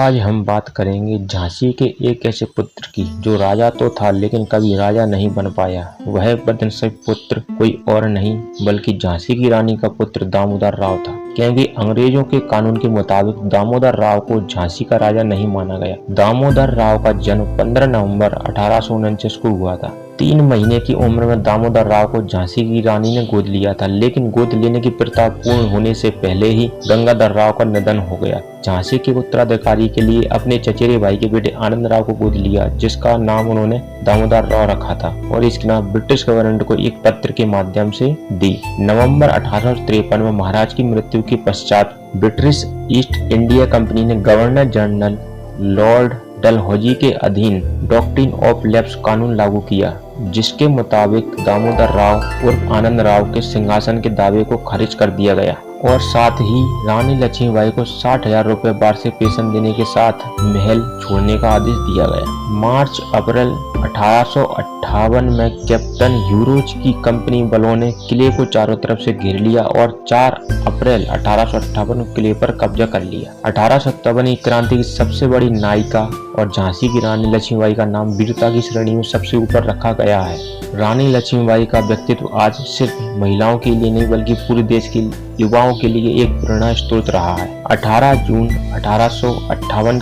आज हम बात करेंगे झांसी के एक ऐसे पुत्र की जो राजा तो था लेकिन कभी राजा नहीं बन पाया। वह बदनसीब पुत्र कोई और नहीं बल्कि झांसी की रानी का पुत्र दामोदर राव था, क्योंकि अंग्रेजों के कानून के मुताबिक दामोदर राव को झांसी का राजा नहीं माना गया। दामोदर राव का जन्म 15 नवंबर 1849 को हुआ था। 3 महीने की उम्र में दामोदर राव को झांसी की रानी ने गोद लिया था, लेकिन गोद लेने की प्रथा पूर्ण होने से पहले ही गंगाधर राव का निधन हो गया। झांसी के उत्तराधिकारी के लिए अपने चचेरे भाई के बेटे आनंद राव को गोद लिया, जिसका नाम उन्होंने दामोदर राव रखा था और इसके नाम ब्रिटिश गवर्नमेंट को एक पत्र के माध्यम से दी। नवंबर 1853 में महाराज की मृत्यु के पश्चात ब्रिटिश ईस्ट इंडिया कंपनी ने गवर्नर जनरल लॉर्ड डलहौजी के अधीन डॉक्ट्रिन ऑफ लैप्स कानून लागू किया, जिसके मुताबिक दामोदर राव उर्फ आनंद राव के सिंहासन के दावे को खारिज कर दिया गया और साथ ही रानी लक्ष्मीबाई को 60,000 रुपए वार्षिक पेंशन देने के साथ महल छोड़ने का आदेश दिया गया। मार्च अप्रैल 1858 में कैप्टन ह्यूरोज की कंपनी बलों ने किले को चारों तरफ से घेर लिया और 4 अप्रैल 1858 किले पर कब्जा कर लिया। 1857 की क्रांति की सबसे बड़ी नायिका और झांसी की रानी लक्ष्मीबाई का नाम वीरता की श्रेणी में सबसे ऊपर रखा गया है। रानी लक्ष्मीबाई का व्यक्तित्व आज सिर्फ महिलाओं के लिए नहीं बल्कि पूरे देश के युवाओं के लिए एक प्रेरणा स्रोत रहा है। 18 जून 1858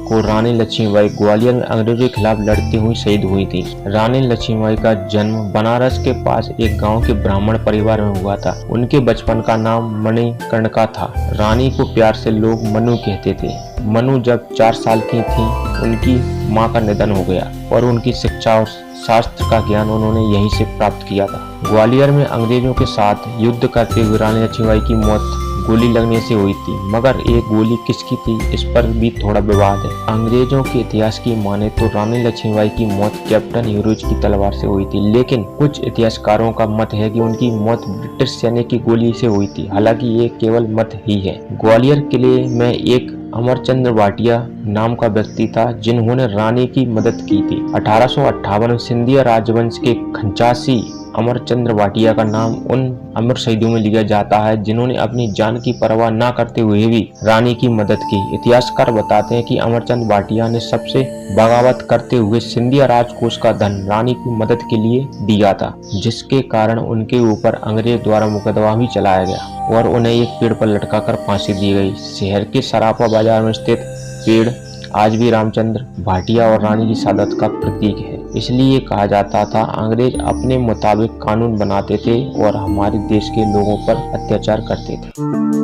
को रानी लक्ष्मीबाई ग्वालियर में अंग्रेजों के खिलाफ लड़ती हुई शहीद हुई थी। रानी लक्ष्मीबाई का जन्म बनारस के पास एक गांव के ब्राह्मण परिवार में हुआ था। उनके बचपन का नाम मणिकर्णिका था। रानी को प्यार से लोग मनु कहते थे। मनु जब 4 साल की थी उनकी मां का निधन हो गया और उनकी शिक्षा और शास्त्र का ज्ञान उन्होंने यहीं से प्राप्त किया था। ग्वालियर में अंग्रेजों के साथ युद्ध करते हुए रानी लक्ष्मीबाई की मौत गोली लगने से हुई थी, मगर एक गोली किसकी थी इस पर भी थोड़ा विवाद है। अंग्रेजों के इतिहास की माने तो रानी लक्ष्मीबाई की मौत कैप्टन ह्यूरोज की तलवार से हुई थी, लेकिन कुछ इतिहासकारों का मत है कि उनकी मौत ब्रिटिश सैनिक की गोली से हुई थी। हालांकि ये केवल मत ही है। ग्वालियर किले में एक अमरचंद्र भाटिया नाम का व्यक्ति था जिन्होंने रानी की मदद की थी। 1858 में सिंधिया राजवंश के खंचासी अमरचंद्र भाटिया का नाम उन अमर शहीदों में लिया जाता है जिन्होंने अपनी जान की परवाह न करते हुए भी रानी की मदद की। इतिहासकार बताते हैं कि अमरचंद्र भाटिया ने सबसे बगावत करते हुए सिंधिया राजकोष का धन रानी की मदद के लिए दिया था, जिसके कारण उनके ऊपर अंग्रेज द्वारा मुकदमा भी चलाया गया और उन्हें एक पेड़ पर लटकाकर फांसी दी गई। शहर के सराफा बाजार में स्थित पेड़ आज भी रामचंद्र भाटिया और रानी की शहादत का प्रतीक है। इसलिए कहा जाता था अंग्रेज अपने मुताबिक कानून बनाते थे और हमारे देश के लोगों पर अत्याचार करते थे।